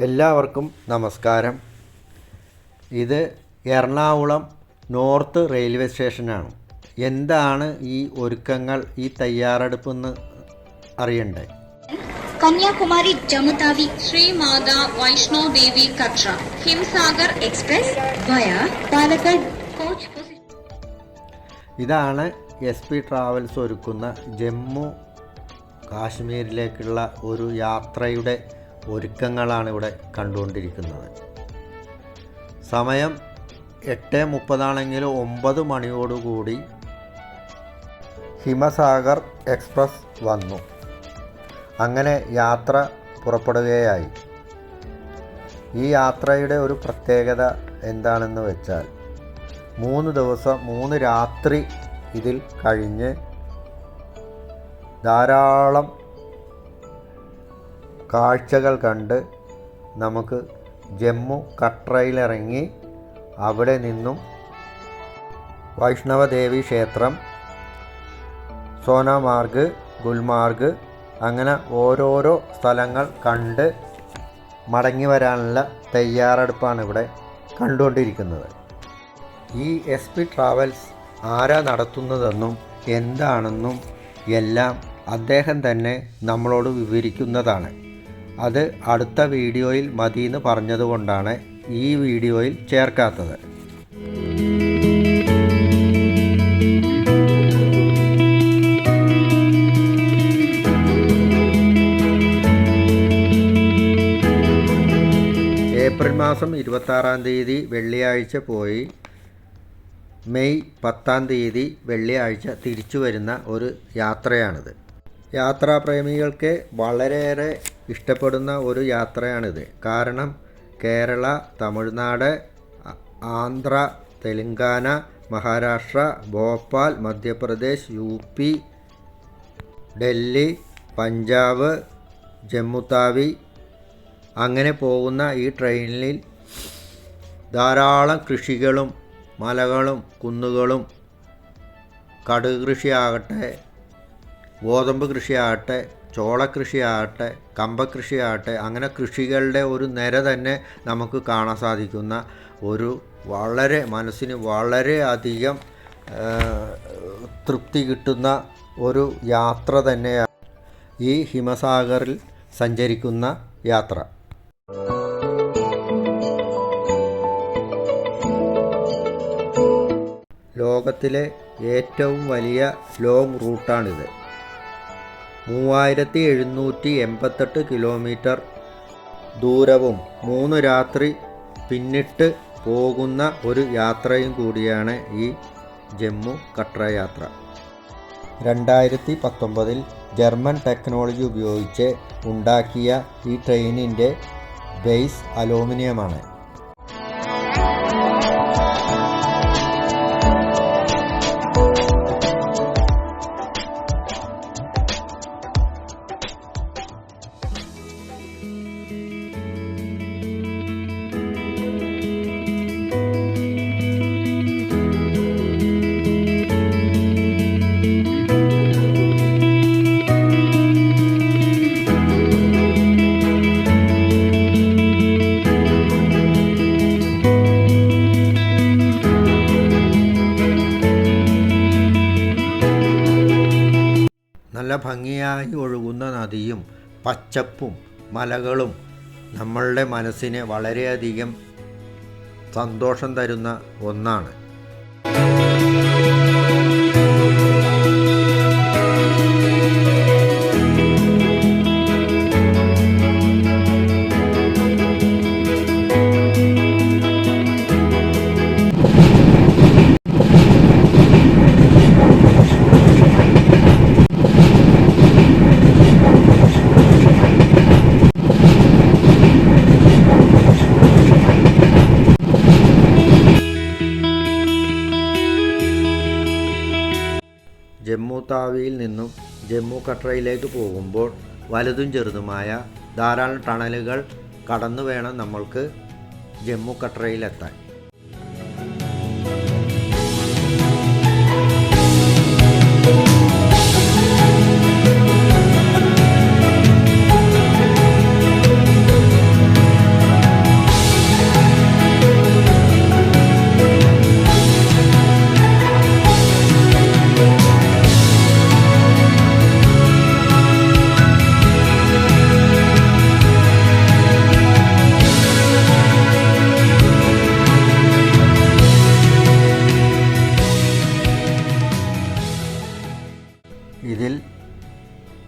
എല്ലാവർക്കും നമസ്കാരം. ഇത് എറണാകുളം നോർത്ത് റെയിൽവേ സ്റ്റേഷനാണ്. എന്താണ് ഈ ഒരുക്കങ്ങൾ, ഈ തയ്യാറെടുപ്പെന്ന് അറിയണ്ടേ? കന്യാകുമാരി ജമുതാവി ശ്രീ മാതാ വൈഷ്ണോ ദേവി കട്ര ഹിംസാഗർ എക്സ്പ്രസ് വയ പാലക്കാട് കോച്ച്. ഇതാണ് SP ട്രാവൽസ് ഒരുക്കുന്ന ജമ്മു കാശ്മീരിലേക്കുള്ള ഒരു യാത്രയുടെ ഒരുക്കങ്ങളാണ് ഇവിടെ കണ്ടുകൊണ്ടിരിക്കുന്നത്. സമയം 8:30 9 മണിയോടുകൂടി ഹിമസാഗർ എക്സ്പ്രസ് വന്നു. അങ്ങനെ യാത്ര പുറപ്പെടുകയായി. ഈ യാത്രയുടെ ഒരു പ്രത്യേകത എന്താണെന്ന് വെച്ചാൽ 3 ദിവസം 3 രാത്രി ഇതിൽ കഴിഞ്ഞ് ധാരാളം കാഴ്ചകൾ കണ്ട് നമുക്ക് ജമ്മു കട്രയിലിറങ്ങി അവിടെ നിന്നും വൈഷ്ണവദേവി ക്ഷേത്രം, സോനാമാർഗ്, ഗുൽമാർഗ് അങ്ങനെ ഓരോരോ സ്ഥലങ്ങൾ കണ്ട് മടങ്ങി വരാനുള്ള തയ്യാറെടുപ്പാണ് ഇവിടെ കണ്ടുകൊണ്ടിരിക്കുന്നത്. ഈ SP ട്രാവൽസ് ആരാ നടത്തുന്നതെന്നും എന്താണെന്നും എല്ലാം അദ്ദേഹം തന്നെ നമ്മളോട് വിവരിക്കുന്നതാണ്. അത് അടുത്ത വീഡിയോയിൽ മതിയെന്ന് പറഞ്ഞതുകൊണ്ടാണ് ഈ വീഡിയോയിൽ ചേർക്കാത്തത്. ഏപ്രിൽ മാസം 26 വെള്ളിയാഴ്ച പോയി മെയ് 10 വെള്ളിയാഴ്ച തിരിച്ചു വരുന്ന ഒരു യാത്രയാണിത്. യാത്രാപ്രേമികൾക്ക് വളരെയേറെ ഇഷ്ടപ്പെടുന്ന ഒരു യാത്രയാണിത്. കാരണം കേരള, തമിഴ്നാട്, ആന്ധ്ര, തെലുങ്കാന, മഹാരാഷ്ട്ര, ഭോപ്പാൽ, മധ്യപ്രദേശ്, UP, ഡൽഹി, പഞ്ചാബ്, ജമ്മുതാവി അങ്ങനെ പോകുന്ന ഈ ട്രെയിനിൽ ധാരാളം കൃഷികളും മലകളും കുന്നുകളും കടുക് കൃഷിയാകട്ടെ, ഗോതമ്പ് കൃഷിയാകട്ടെ, ചോളകൃഷിയാകട്ടെ, കമ്പകൃഷിയാകട്ടെ അങ്ങനെ കൃഷികളുടെ ഒരു നിര തന്നെ നമുക്ക് കാണാൻ സാധിക്കുന്ന ഒരു വളരെ മനസ്സിന് വളരെയധികം തൃപ്തി കിട്ടുന്ന ഒരു യാത്ര തന്നെയാണ് ഈ ഹിമസാഗറിൽ സഞ്ചരിക്കുന്ന യാത്ര. ലോകത്തിലെ ഏറ്റവും വലിയ ലോങ് റൂട്ടാണിത്. 3788 കിലോമീറ്റർ ദൂരവും 3 രാത്രി പിന്നിട്ട് പോകുന്ന ഒരു യാത്രയും കൂടിയാണ് ഈ ജമ്മു കട്ര യാത്ര. 2019 ജർമ്മൻ ടെക്നോളജി ഉപയോഗിച്ച് ഉണ്ടാക്കിയ ഈ ട്രെയിനിൻ്റെ ബേസ് അലൂമിനിയമാണ്. നല്ല ഭംഗിയായി ഒഴുകുന്ന നദിയും പച്ചപ്പും മലകളും നമ്മളുടെ മനസ്സിന് വളരെയധികം സന്തോഷം തരുന്ന ഒന്നാണ്. ജമ്മുതാവിയിൽ നിന്നും ജമ്മു കട്രയിലേക്ക് പോകുമ്പോൾ വലുതും ചെറുതുമായ ധാരാളം ടണലുകൾ കടന്നു വേണം നമ്മൾക്ക് ജമ്മു കട്രയിലെത്താൻ.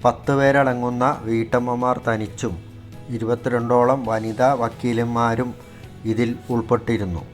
10 പേരടങ്ങുന്ന വീട്ടമ്മമാർ തനിച്ചും 22ഓളം വനിതാ വക്കീലന്മാരും ഇതിൽ ഉൾപ്പെട്ടിരുന്നു.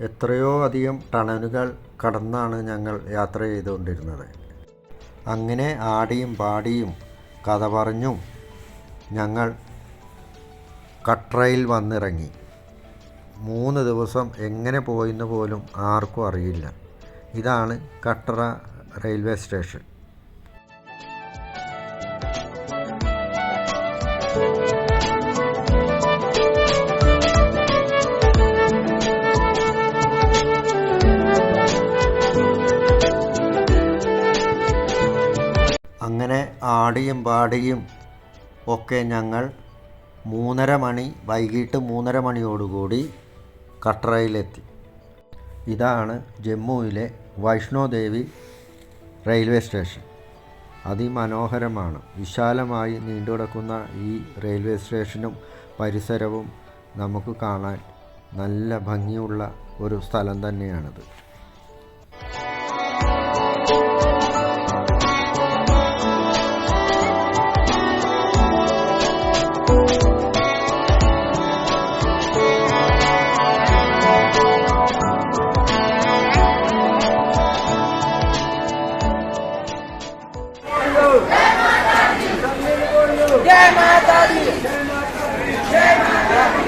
എത്രയോ അധികം ടണലുകൾ കടന്നാണ് ഞങ്ങൾ യാത്ര ചെയ്തുകൊണ്ടിരുന്നത്. അങ്ങനെ ആടിയും പാടിയും കഥ പറഞ്ഞും ഞങ്ങൾ കട്രയിൽ വന്നിറങ്ങി. 3 ദിവസം എങ്ങനെ പോയെന്ന് പോലും ആർക്കും അറിയില്ല. ഇതാണ് കട്ര റെയിൽവേ സ്റ്റേഷൻ. അങ്ങനെ ആടിയും പാടിയും ഒക്കെ ഞങ്ങൾ വൈകിട്ട് 3:30 മണിയോടുകൂടി കട്രയിലെത്തി. ഇതാണ് ജമ്മുവിലെ വൈഷ്ണോദേവി റെയിൽവേ സ്റ്റേഷൻ. അതിമനോഹരമാണ്. വിശാലമായി നീണ്ടുകിടക്കുന്ന ഈ റെയിൽവേ സ്റ്റേഷനും പരിസരവും നമുക്ക് കാണാൻ നല്ല ഭംഗിയുള്ള ഒരു സ്ഥലം തന്നെയാണിത്. जय माता दी, जय माता दी,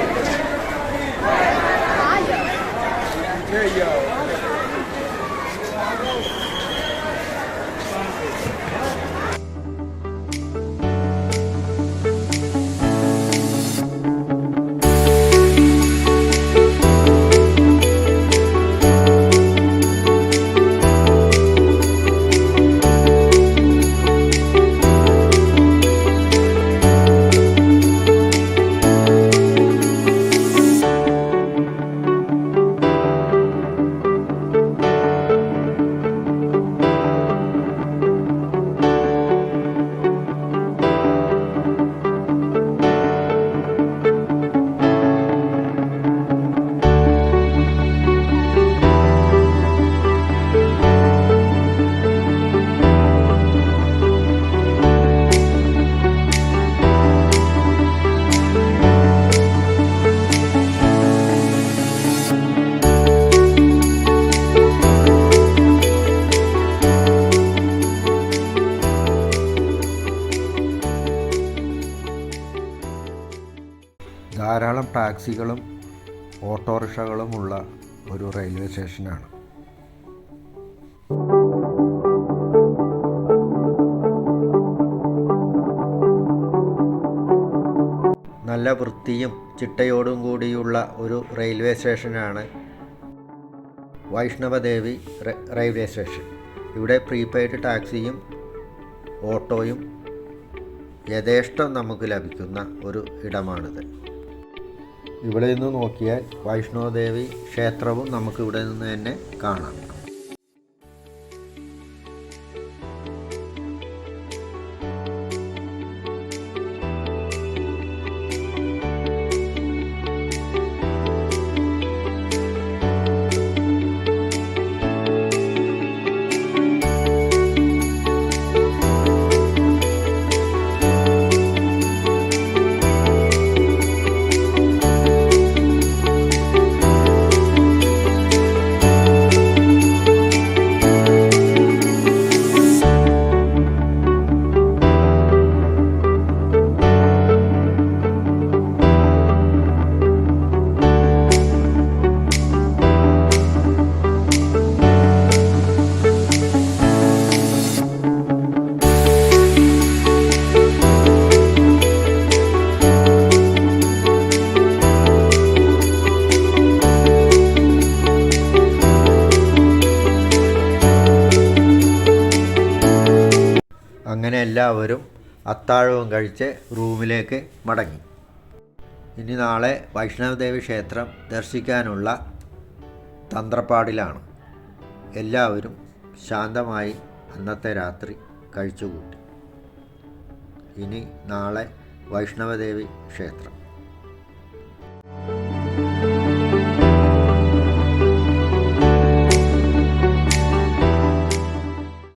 ധാരാളം ടാക്സികളും ഓട്ടോറിക്ഷകളുമുള്ള ഒരു റെയിൽവേ സ്റ്റേഷനാണ്. നല്ല വൃത്തിയും ചിട്ടയോടും കൂടിയുള്ള ഒരു റെയിൽവേ സ്റ്റേഷനാണ് വൈഷ്ണവദേവി റെയിൽവേ സ്റ്റേഷൻ. ഇവിടെ പ്രീപെയ്ഡ് ടാക്സിയും ഓട്ടോയും യഥേഷ്ടം നമുക്ക് ലഭിക്കുന്ന ഒരു ഇടമാണിത്. ഇവിടെ നിന്ന് നോക്കിയാൽ വൈഷ്ണോദേവി ക്ഷേത്രവും നമുക്ക് ഇവിടെ നിന്ന് തന്നെ കാണാം. അങ്ങനെ എല്ലാവരും അത്താഴവും കഴിച്ച് റൂമിലേക്ക് മടങ്ങി. ഇനി നാളെ വൈഷ്ണവദേവി ക്ഷേത്രം ദർശിക്കാനുള്ള തന്ത്രപ്പാടിലാണ്. എല്ലാവരും ശാന്തമായി അന്നത്തെ രാത്രി കഴിച്ചുകൂട്ടി. ഇനി നാളെ വൈഷ്ണവദേവി ക്ഷേത്രം.